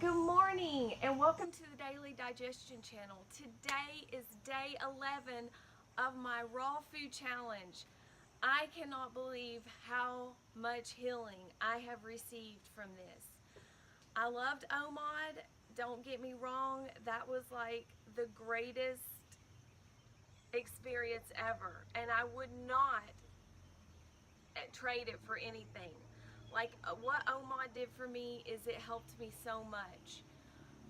Good morning and welcome to the Daily Digestion Channel. Today is day 11 of my raw food challenge. I cannot believe how much healing I have received from this. I loved OMOD, don't get me wrong, that was like the greatest experience ever, and I would not trade it for anything. What OMOD did for me is it helped me so much.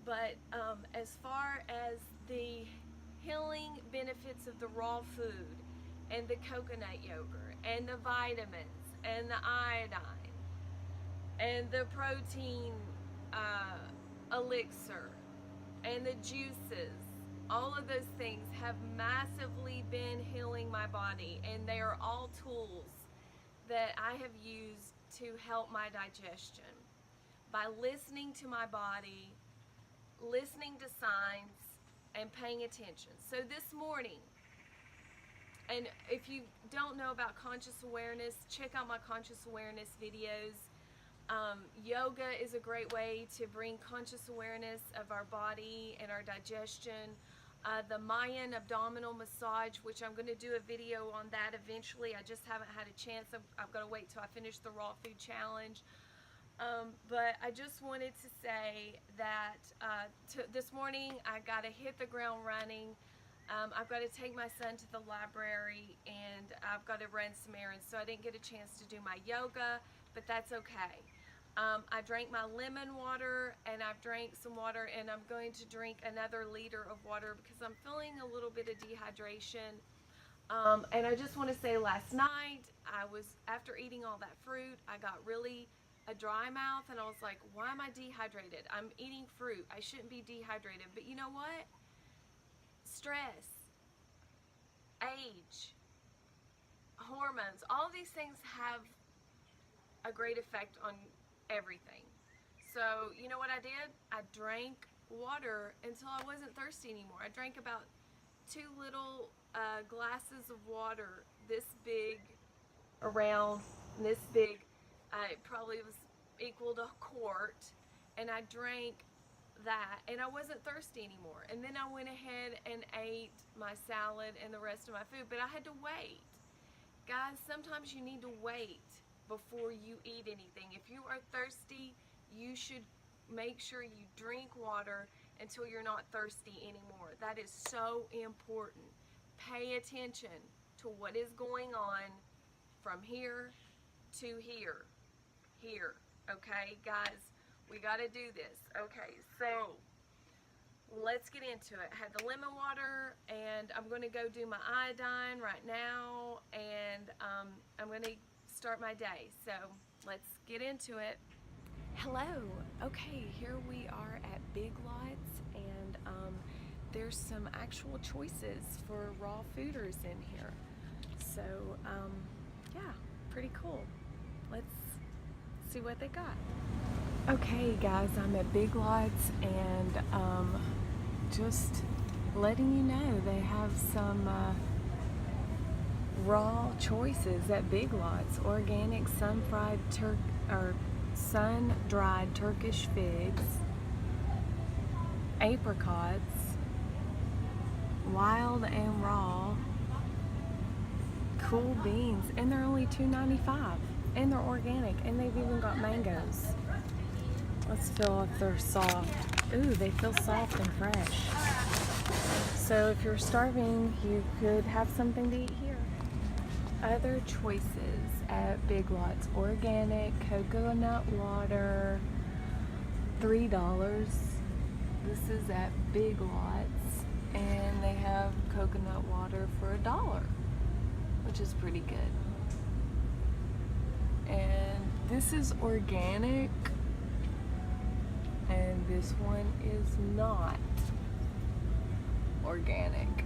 But as far as the healing benefits of the raw food and the coconut yogurt and the vitamins and the iodine and the protein uh, elixir and the juices, all of those things have massively been healing my body, and they are all tools that I have used to help my digestion by listening to my body, listening to signs, and paying attention. So this morning, and if you don't know about conscious awareness, check out my conscious awareness videos. Yoga is a great way to bring conscious awareness of our body and our digestion. The Mayan abdominal massage, which I'm going to do a video on that eventually. I just haven't had a chance. I've got to wait till I finish the raw food challenge. But I just wanted to say that this morning I got to hit the ground running. I've got to take my son to the library, and I've got to run some errands, so I didn't get a chance to do my yoga, but that's okay. I drank my lemon water, and I've drank some water, and I'm going to drink another liter of water because I'm feeling a little bit of dehydration. And I just want to say, last night, after eating all that fruit, I got really a dry mouth, and I was like, why am I dehydrated? I'm eating fruit. I shouldn't be dehydrated. But you know what? Stress, age, hormones, all these things have a great effect on everything. So, you know what I did? I drank water until I wasn't thirsty anymore. I drank about two little glasses of water, this big, around this big. It probably was equal to a quart, and I drank that, and I wasn't thirsty anymore. And then I went ahead and ate my salad and the rest of my food, but I had to wait. Guys, sometimes you need to wait before you eat anything. If you are thirsty, you should make sure you drink water until you're not thirsty anymore. That is so important. Pay attention to what is going on from here to here. Here. Okay, guys, we got to do this. Okay, so let's get into it. I had the lemon water, and I'm going to go do my iodine right now, and I'm going to start my day. So let's get into it. Hello. Okay, here we are at Big Lots, and there's some actual choices for raw fooders in here. So yeah, pretty cool. Let's see what they got. Okay guys, I'm at Big Lots, and just letting you know they have some raw choices at Big Lots. Organic sun-dried Turkish figs, apricots, wild and raw, cool beans, and they're only $2.95, and they're organic, and they've even got mangoes. Let's feel if they're soft. Ooh, they feel soft and fresh. So if you're starving, you could have something to eat here. Other choices at Big Lots: organic coconut water, $3. This is at Big Lots, and they have coconut water for $1, which is pretty good. And this is organic, and this one is not organic.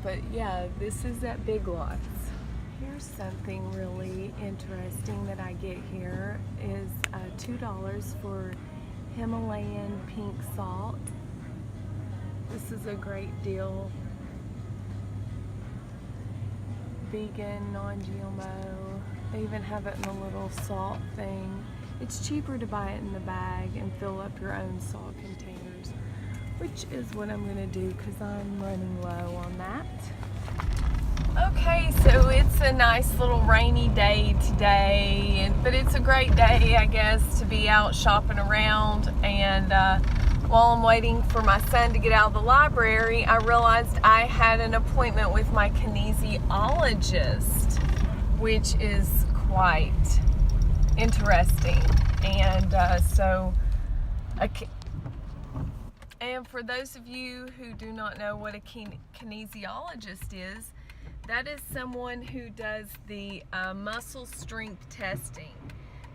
But yeah, this is at Big Lots. Here's something really interesting that I get here is $2 for Himalayan pink salt. This is a great deal. Vegan, non-GMO. They even have it in a little salt thing. It's cheaper to buy it in the bag and fill up your own salt containers, which is what I'm gonna do because I'm running low on that. Okay, so it's a nice little rainy day today, but it's a great day, I guess, to be out shopping around. And while I'm waiting for my son to get out of the library, I realized I had an appointment with my kinesiologist, which is quite interesting. And and for those of you who do not know what a kinesiologist is, that is someone who does the muscle strength testing.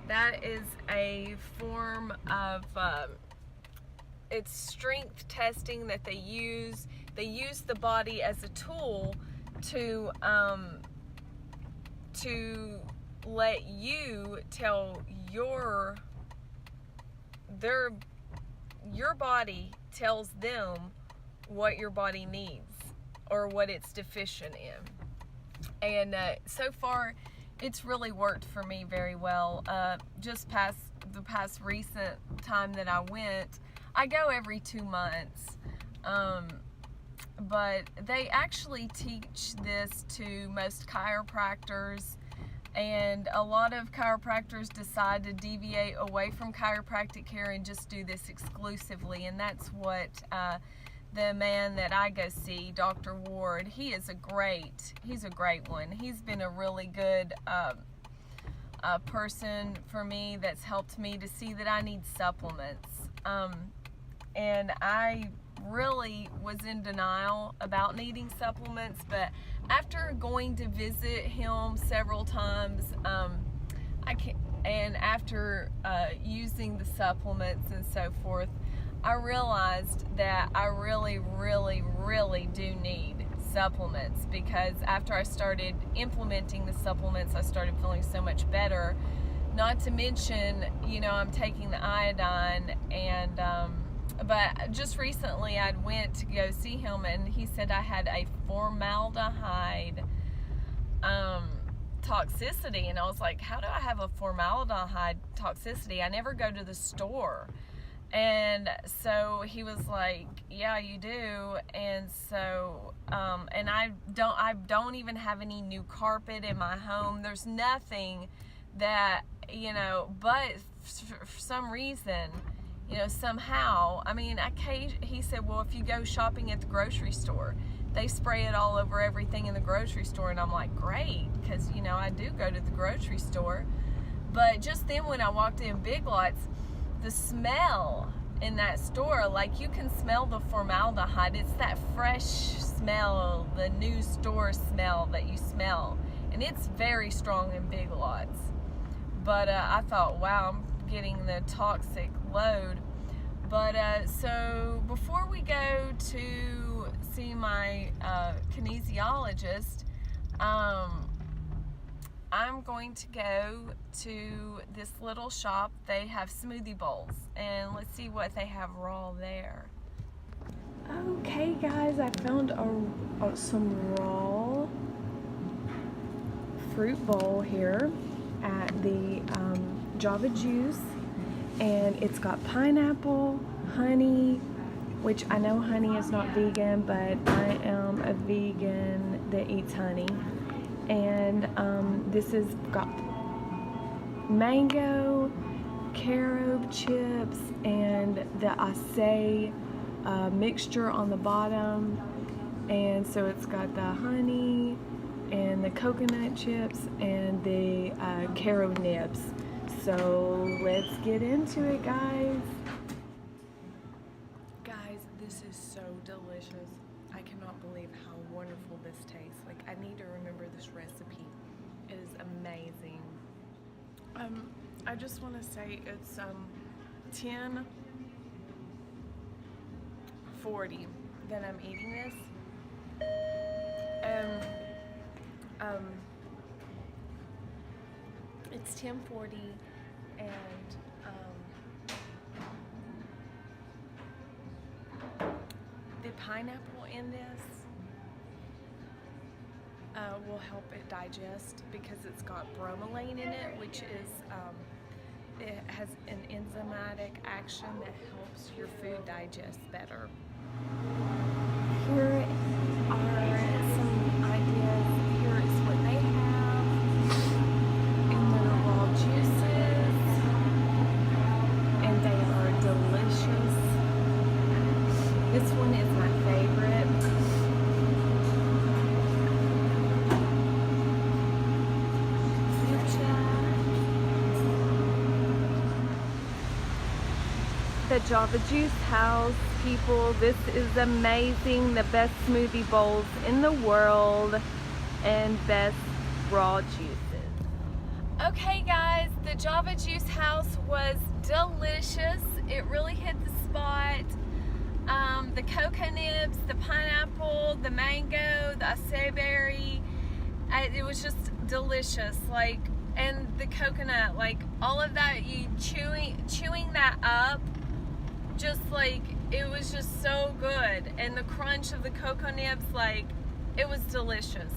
That is a form of it's strength testing that they use. They use the body as a tool to let you tell your body tells them what your body needs or what it's deficient in. And so far, it's really worked for me very well. Just the past recent time that I went, I go every 2 months. But they actually teach this to most chiropractors, and a lot of chiropractors decide to deviate away from chiropractic care and just do this exclusively. And that's what the man that I go see, Dr. Ward, he's a great one. He's been a really good person for me that's helped me to see that I need supplements. And I really was in denial about needing supplements, but after going to visit him several times, and after using the supplements and so forth, I realized that I really, really, really do need supplements, because after I started implementing the supplements, I started feeling so much better. Not to mention, I'm taking the iodine, and but just recently I went to go see him, and he said I had a formaldehyde toxicity, and I was like, how do I have a formaldehyde toxicity? I never go to the store. And so he was like, yeah, you do. And so and I don't even have any new carpet in my home. There's nothing that, but for some reason, somehow, he said, well, if you go shopping at the grocery store, they spray it all over everything in the grocery store. And I'm like, great, because, I do go to the grocery store. But just then when I walked in Big Lots, the smell in that store, like, you can smell the formaldehyde. It's that fresh smell, the new store smell that you smell. And it's very strong in Big Lots. But I thought, wow, I'm getting the toxic load. But so before we go to see my kinesiologist, I'm going to go to this little shop. They have smoothie bowls, and let's see what they have raw there. Okay guys, I found some raw fruit bowl here at the Java Juice, and it's got pineapple, honey, which I know honey is not vegan, but I am a vegan that eats honey. And this has got mango, carob chips, and the acai mixture on the bottom. And so it's got the honey and the coconut chips and the carob nibs. So let's get into it, guys. Guys, this is so delicious. I cannot believe how wonderful this tastes. Like, I need to remember this recipe. It is amazing. I just want to say it's $10.40 that I'm eating this. It's $10.40, and the pineapple in this will help it digest, because it's got bromelain in it, which is it has an enzymatic action that helps your food digest better. Here are some ideas. Here is what they have in their raw juices, and they are delicious. This one is my favorite. The Java Juice House, people, this is amazing. The best smoothie bowls in the world and best raw juices. Okay guys, the Java Juice House was delicious. It really hit the spot. The cocoa nibs, the pineapple, the mango, the acai berry, it was just delicious. Like, and the coconut, like all of that, you chewing that up, just like, it was just so good. And the crunch of the cocoa nibs, like, it was delicious.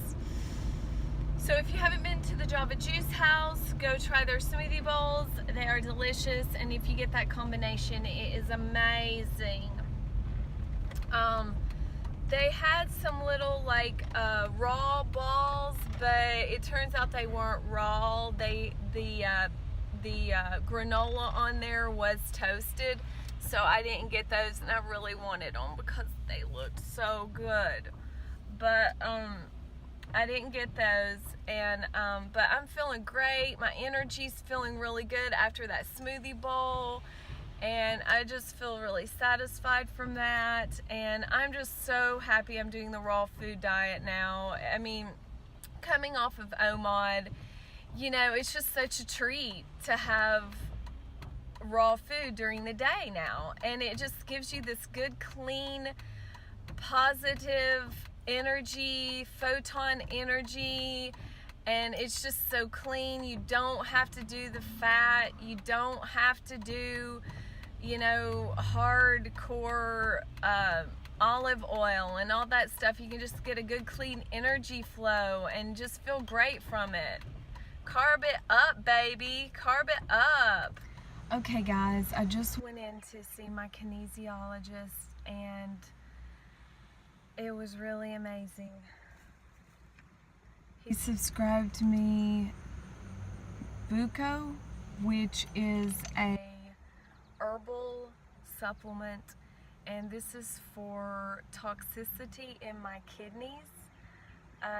So if you haven't been to the Java Juice House, go try their smoothie bowls. They are delicious, and if you get that combination, it is amazing. They had some little like raw balls, but it turns out they weren't raw. The granola on there was toasted, so I didn't get those, and I really wanted them because they looked so good. But I didn't get those, and but I'm feeling great. My energy's feeling really good after that smoothie bowl, and I just feel really satisfied from that. And I'm just so happy I'm doing the raw food diet now. I mean, coming off of OMOD, you know, it's just such a treat to have raw food during the day now, and it just gives you this good, clean, positive energy, photon energy, and it's just so clean. You don't have to do the fat, you don't have to do, you know, hardcore olive oil and all that stuff. You can just get a good clean energy flow and just feel great from it. Carb it up, baby, carb it up. Okay guys, I just went in to see my kinesiologist, and it was really amazing. He subscribed me Buco, which is a herbal supplement, and this is for toxicity in my kidneys.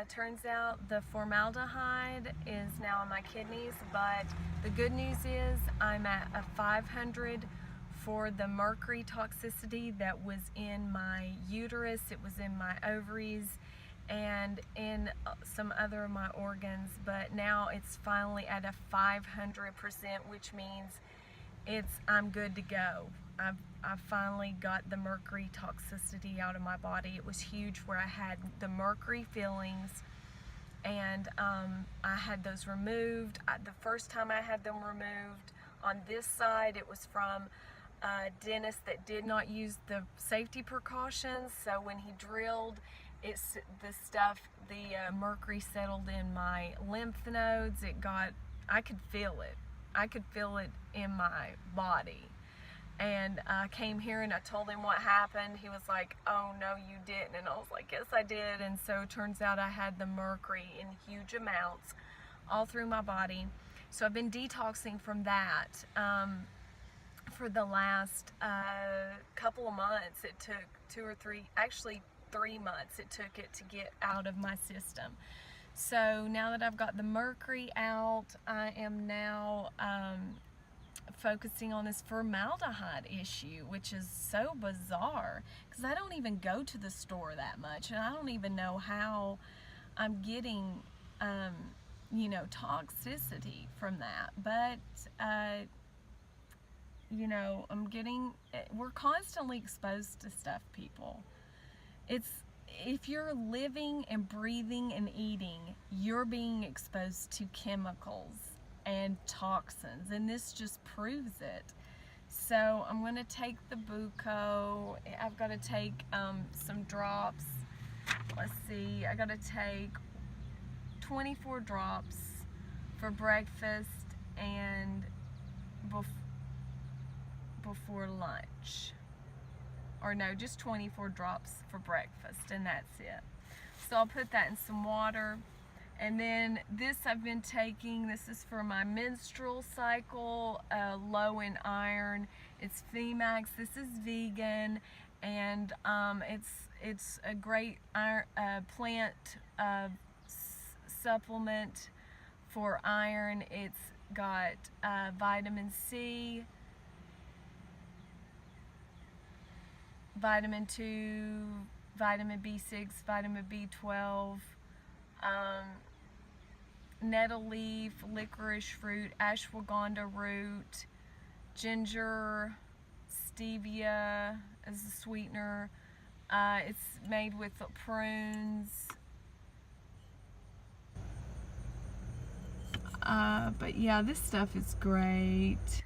Turns out the formaldehyde is now in my kidneys, but the good news is I'm at a 500 for the mercury toxicity that was in my uterus, it was in my ovaries, and in some other of my organs, but now it's finally at a 500%, which means I'm good to go. I've finally got the mercury toxicity out of my body. It was huge where I had the mercury fillings, and I had those removed. The first time I had them removed on this side, it was from a dentist that did not use the safety precautions, so when he drilled, the mercury settled in my lymph nodes. I could feel it. I could feel it in my body. And I came here and I told him what happened. He was like, oh no, you didn't. And I was like, yes I did. And so it turns out I had the mercury in huge amounts all through my body. So I've been detoxing from that for the last couple of months. It took 3 months it took it to get out of my system. So now that I've got the mercury out, I am now focusing on this formaldehyde issue, which is so bizarre because I don't even go to the store that much, and I don't even know how I'm getting you know, toxicity from that. But you know, we're constantly exposed to stuff, people. If you're living and breathing and eating, you're being exposed to chemicals and toxins, and this just proves it. So I'm going to take the Buco. I've got to take some drops. Let's see, I got to take 24 drops for breakfast and before lunch. Or no, just 24 drops for breakfast, and that's it. So I'll put that in some water. And then this I've been taking, this is for my menstrual cycle, low in iron. It's Femax. This is vegan, and it's a great iron, plant supplement for iron. It's got vitamin C, vitamin 2, vitamin B6, vitamin B12, nettle leaf, licorice fruit, ashwagandha root, ginger, stevia as a sweetener. It's made with prunes. But yeah, this stuff is great.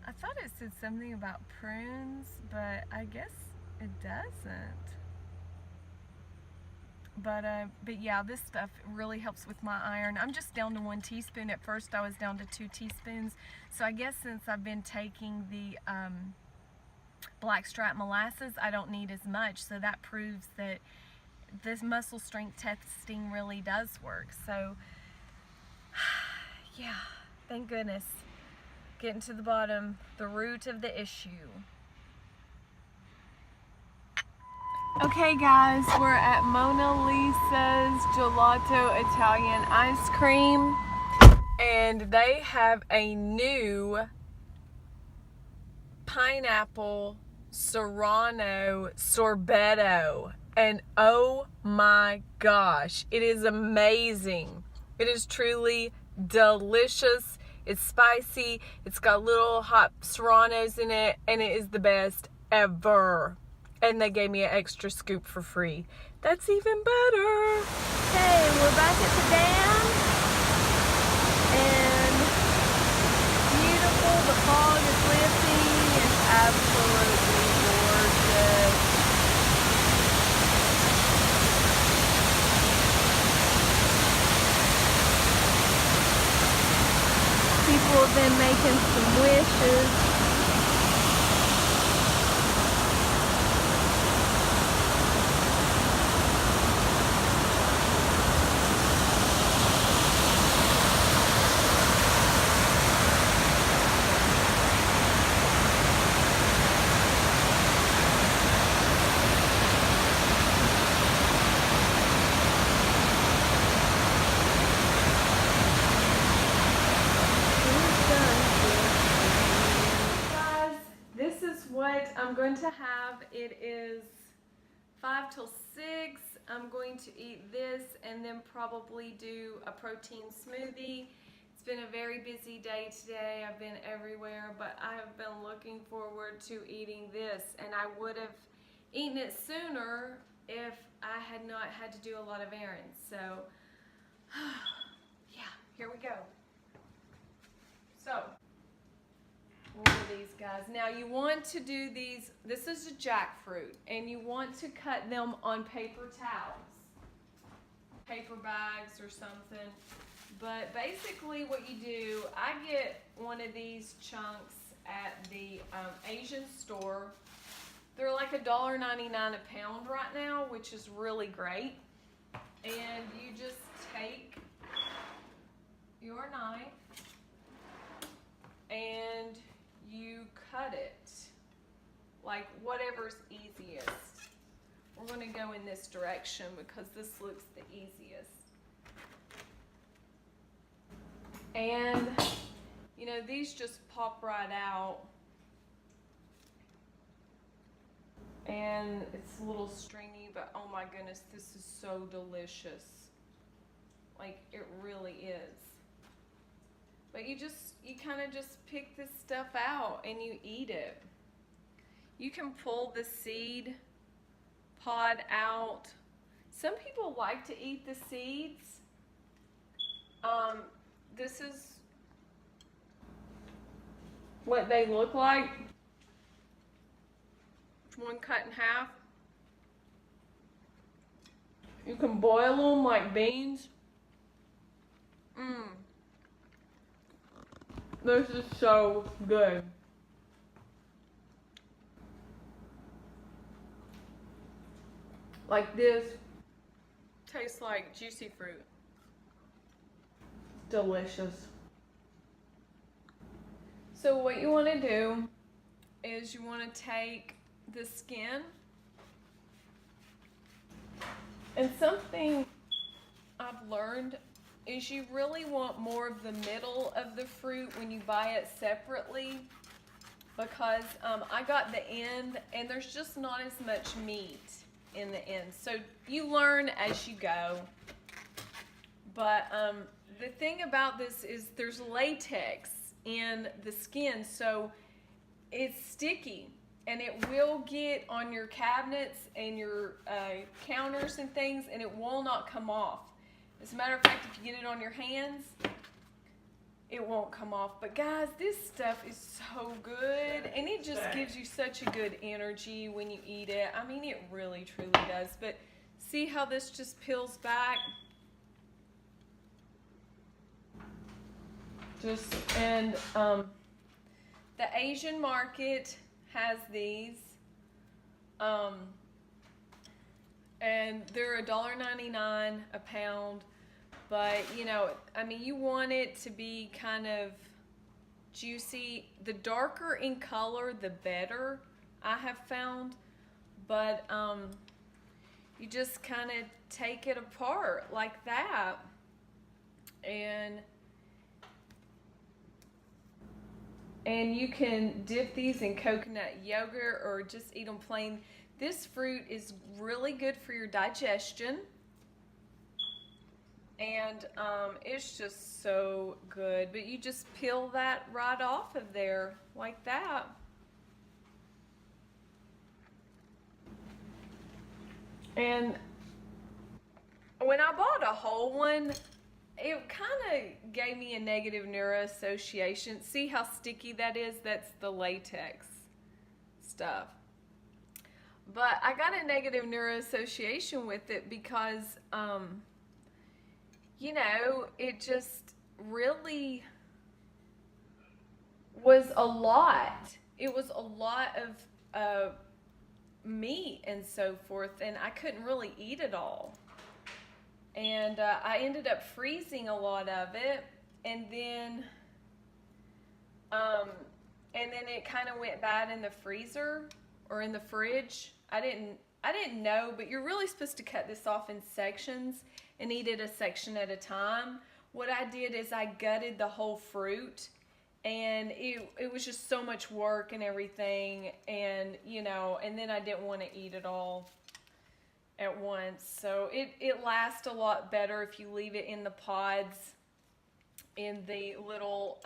I thought it said something about prunes, but I guess it doesn't. But yeah, this stuff really helps with my iron. I'm just down to 1 teaspoon. At first I was down to 2 teaspoons. So I guess since I've been taking the blackstrap molasses, I don't need as much. So that proves that this muscle strength testing really does work. So yeah, thank goodness. Getting to the bottom, the root of the issue. Okay guys, we're at Mona Lisa's Gelato Italian Ice Cream, and they have a new pineapple Serrano sorbetto, and oh my gosh, it is amazing. It is truly delicious. It's spicy, it's got little hot serranos in it, and it is the best ever. And they gave me an extra scoop for free. That's even better. Hey, we're back at the dam. And beautiful, the fog is lifting. It's absolutely gorgeous. People have been making some wishes. What I'm going to have, it is 5 till 6. I'm going to eat this and then probably do a protein smoothie. It's been a very busy day today. I've been everywhere, but I have been looking forward to eating this, and I would have eaten it sooner if I had not had to do a lot of errands. So yeah, here we go. So look at these guys. Now you want to do these, this is a jackfruit, and you want to cut them on paper towels, paper bags or something. But basically what you do, I get one of these chunks at the Asian store. They're like $1.99 a pound right now, which is really great. And you just take your knife and you cut it like whatever's easiest. We're going to go in this direction because this looks the easiest. And you know, these just pop right out, and it's a little stringy, but oh my goodness, this is so delicious. Like, it really is. But you kind of just pick this stuff out and you eat it. You can pull the seed pod out. Some people like to eat the seeds. This is what they look like. One cut in half. You can boil them like beans. This is so good. Like this tastes like juicy fruit. Delicious. So what you want to do is you want to take the skin, and something I've learned is you really want more of the middle of the fruit when you buy it separately, because I got the end and there's just not as much meat in the end. So you learn as you go. But the thing about this is there's latex in the skin, so it's sticky and it will get on your cabinets and your counters and things, and it will not come off. As a matter of fact, if you get it on your hands, it won't come off. But guys, this stuff is so good, and it just gives you such a good energy when you eat it. I mean, it really truly does. But see how this just peels back? And the Asian market has these, and they're $1.99 a pound. But you know, I mean, you want it to be kind of juicy. The darker in color, the better, I have found. But you just kind of take it apart like that, and you can dip these in coconut yogurt or just eat them plain. This fruit is really good for your digestion, and it's just so good. But you just peel that right off of there like that. And when I bought a whole one, it kind of gave me a negative neuroassociation. See how sticky that is? That's the latex stuff. But I got a negative neuroassociation with it because, you know, it just really was a lot. It was a lot of meat and so forth, and I couldn't really eat it all. And I ended up freezing a lot of it, and then it kind of went bad in the freezer or in the fridge. I didn't know, but you're really supposed to cut this off in sections and eat it a section at a time. What I did is I gutted the whole fruit, and it was just so much work and everything, and you know, and then I didn't want to eat it all at once. So it lasts a lot better if you leave it in the pods, in the little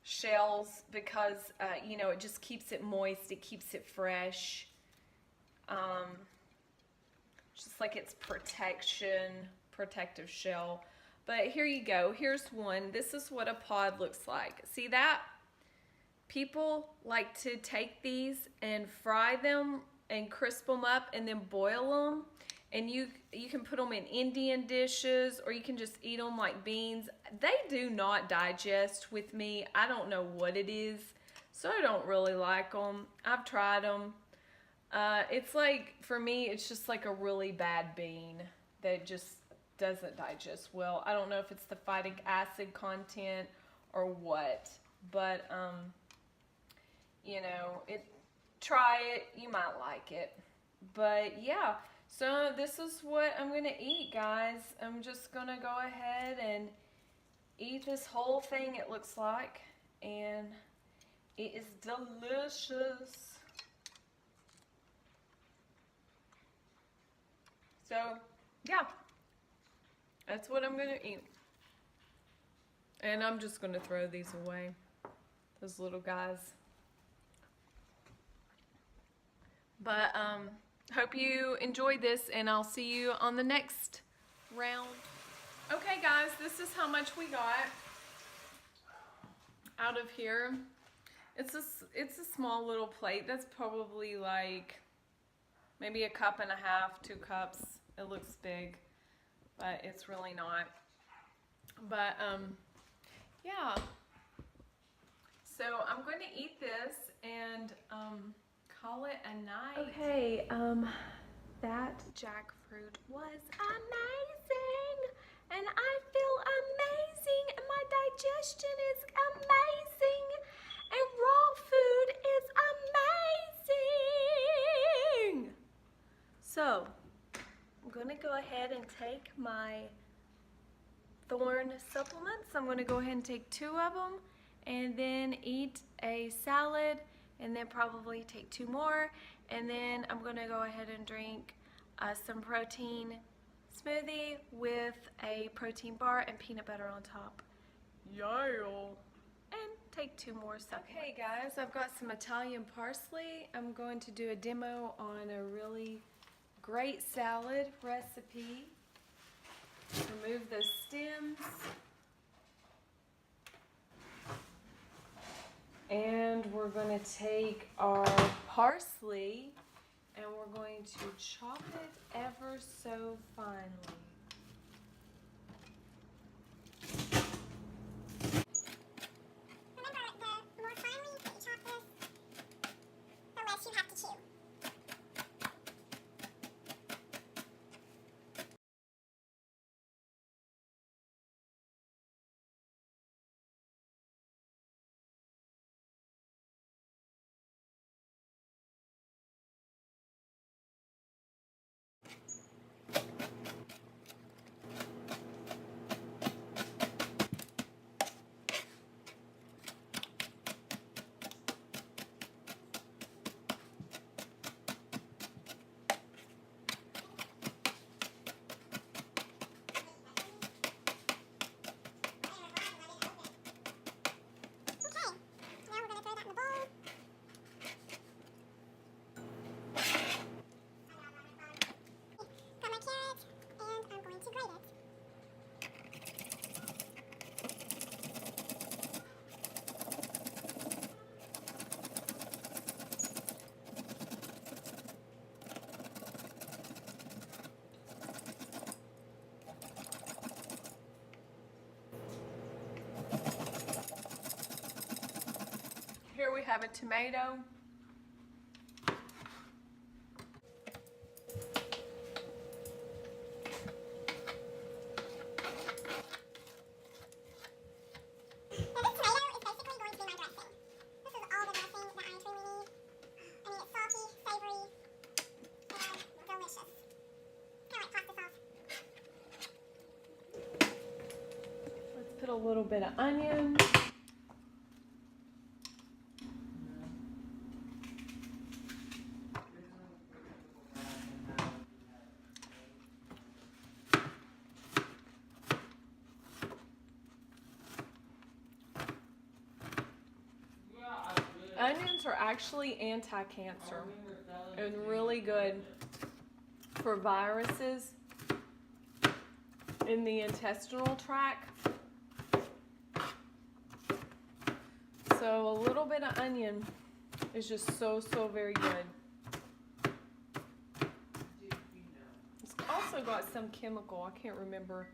shells, because you know, it just keeps it moist, it keeps it fresh, just like it's protective shell. But here you go, here's one. This is what a pod looks like. See that? People like to take these and fry them and crisp them up and then boil them, and you can put them in Indian dishes, or you can just eat them like beans. They do not digest with me. I don't know what it is, so I don't really like them. I've tried them. It's like, for me, it's just like a really bad bean that just doesn't digest well. I don't know if it's the phytic acid content or what, but you know, try it, you might like it. But yeah, so this is what I'm gonna eat, guys. I'm just gonna go ahead and eat this whole thing, it looks like, and it is delicious. So yeah, that's what I'm gonna eat. And I'm just gonna throw these away, those little guys. But hope you enjoyed this, and I'll see you on the next round. Okay guys, this is how much we got out of here. It's a small little plate. That's probably like maybe a cup and a half, 2 cups. It looks big, but it's really not. But yeah. So I'm going to eat this and call it a night. Okay, that jackfruit was amazing, and I feel amazing, and my digestion is amazing, and raw food is amazing. So I'm going to go ahead and take my Thorne supplements. I'm going to go ahead and take 2 of them and then eat a salad and then probably take 2 more, and then I'm going to go ahead and drink some protein smoothie with a protein bar and peanut butter on top. Yeah. And take 2 more supplements. Okay guys, I've got some Italian parsley. I'm going to do a demo on a really great salad recipe. Remove those stems. And we're going to take our parsley and we're going to chop it ever so finely. Remember, the more finely that you chop this, the less you have to chew. Here we have a tomato. Put a little bit of onion. Onions are actually anti-cancer and really good for viruses in the intestinal tract. So a little bit of onion is just so very good. It's also got some chemical, I can't remember,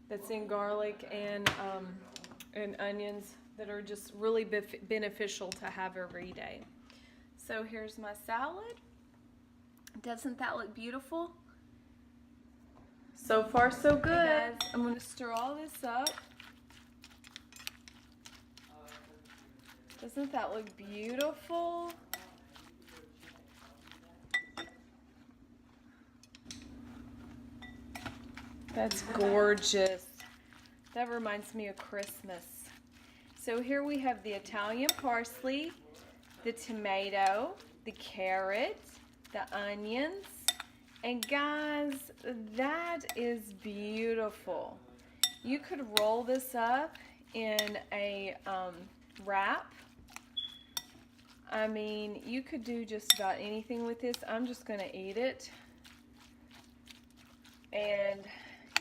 that's in garlic and onions that are just really beneficial to have every day. So here's my salad. Doesn't that look beautiful? So far so good. Hey guys, I'm going to stir all this up. Doesn't that look beautiful? That's gorgeous. That reminds me of Christmas. So here we have the Italian parsley, the tomato, the carrot, the onions, and guys, that is beautiful. You could roll this up in a wrap. I mean, you could do just about anything with this. I'm just gonna eat it. And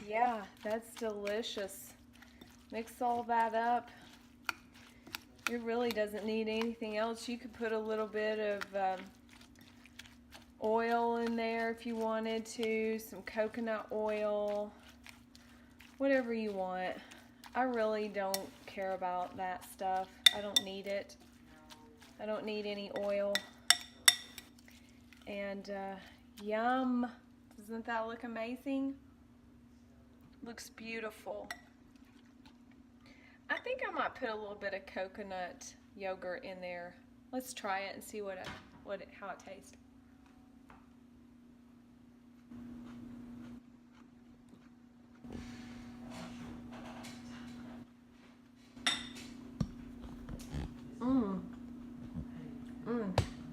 yeah, that's delicious. Mix all that up. It really doesn't need anything else. You could put a little bit of oil in there if you wanted to, some coconut oil, whatever you want. I really don't care about that stuff. I don't need it. I don't need any oil. And yum. Doesn't that look amazing? Looks beautiful. I think I might put a little bit of coconut yogurt in there. Let's try it and see how it tastes.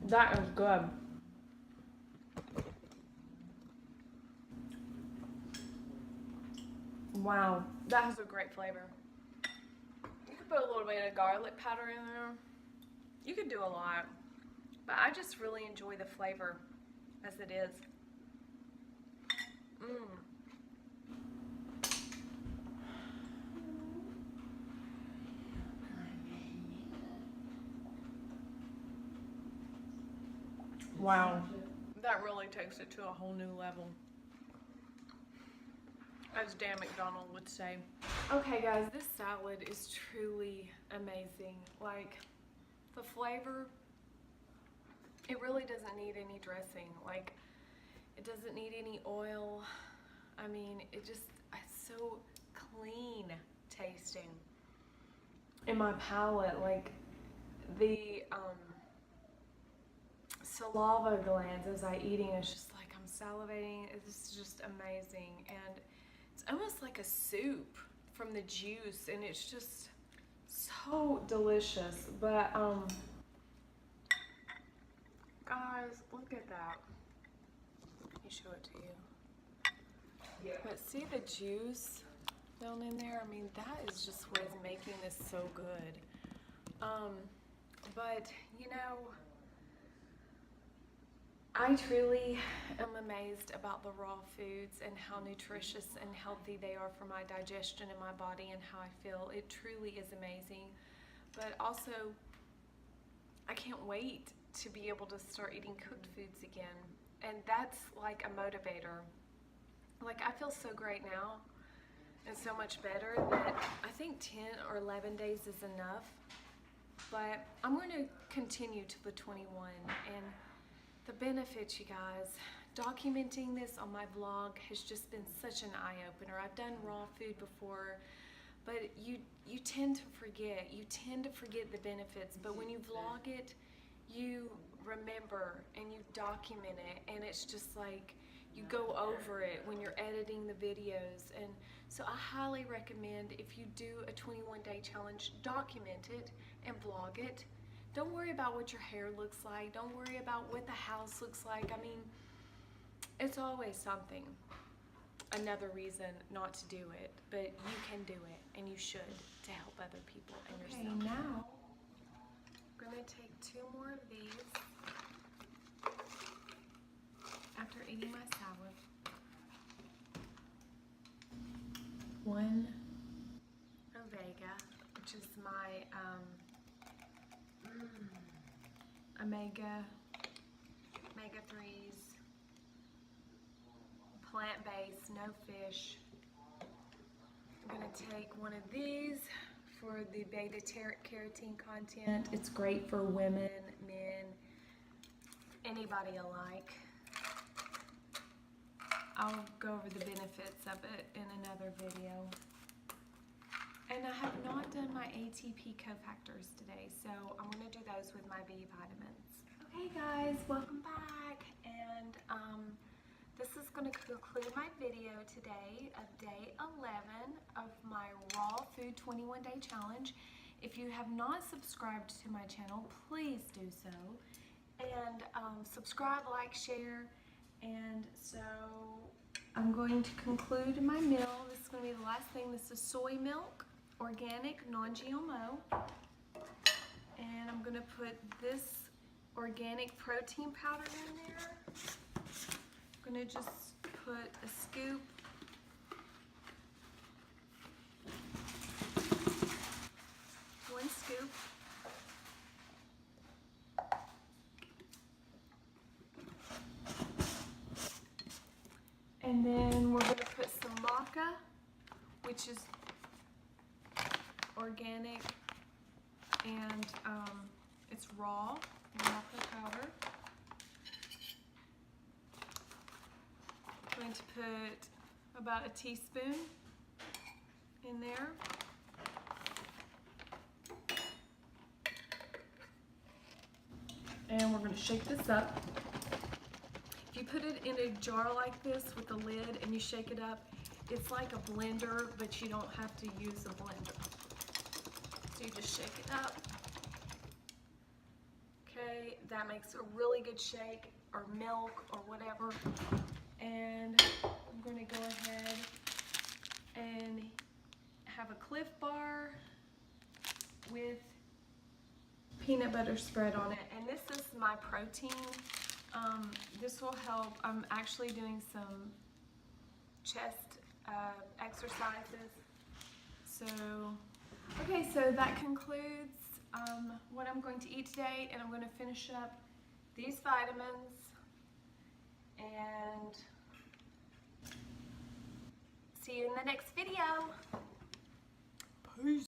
That is good. Wow, that has a great flavor. You could put a little bit of garlic powder in there. You could do a lot, but I just really enjoy the flavor as it is. Wow, that really takes it to a whole new level, as Dan McDonald would say. Okay guys, this salad is truly amazing. Like, the flavor, it really doesn't need any dressing. Like, it doesn't need any oil. I mean, it's so clean tasting. In my palate, like, the saliva glands as I eating, it's just like I'm salivating. It's just amazing, and it's almost like a soup from the juice, and it's just so delicious. But guys, look at that. Let me show it to you. But see the juice down in there? I mean, that is just what is making this so good. But you know, I truly am amazed about the raw foods and how nutritious and healthy they are for my digestion and my body and how I feel. It truly is amazing. But also, I can't wait to be able to start eating cooked foods again. And that's like a motivator. Like, I feel so great now and so much better that I think 10 or 11 days is enough. But I'm going to continue to the 21, and the benefits, you guys. Documenting this on my vlog has just been such an eye-opener. I've done raw food before, but you tend to forget. You tend to forget the benefits, but when you vlog it, you remember and you document it, and it's just like you go over it when you're editing the videos. And so I highly recommend, if you do a 21-day challenge, document it and vlog it. Don't worry about what your hair looks like. Don't worry about what the house looks like. I mean, it's always something. Another reason not to do it, but you can do it, and you should, to help other people and yourself. Okay, now I'm gonna take 2 more of these after eating my salad. 1 Ovega, which is my omega 3s, plant-based, no fish. I'm gonna take 1 of these for the beta-carotene content. It's great for women, men, anybody alike. I'll go over the benefits of it in another video. And I have not done my ATP cofactors today, so I'm going to do those with my B vitamins. Okay guys, welcome back. And this is going to conclude my video today of day 11 of my raw food 21-day challenge. If you have not subscribed to my channel, please do so. And subscribe, like, share. And so I'm going to conclude my meal. This is going to be the last thing. This is soy milk, organic, non-GMO. And I'm going to put this organic protein powder in there. I'm going to just put a scoop. One scoop. And then we're going to put some maca, which is organic, and it's raw, maca powder. I'm going to put about a teaspoon in there. And we're going to shake this up. If you put it in a jar like this with a lid and you shake it up, it's like a blender, but you don't have to use a blender. So you just shake it up. Okay, that makes a really good shake, or milk, or whatever. And I'm going to go ahead and have a Cliff Bar with peanut butter spread on it. And this is my protein. This will help. I'm actually doing some chest exercises. So, okay, so that concludes what I'm going to eat today, and I'm going to finish up these vitamins and see you in the next video. Peace.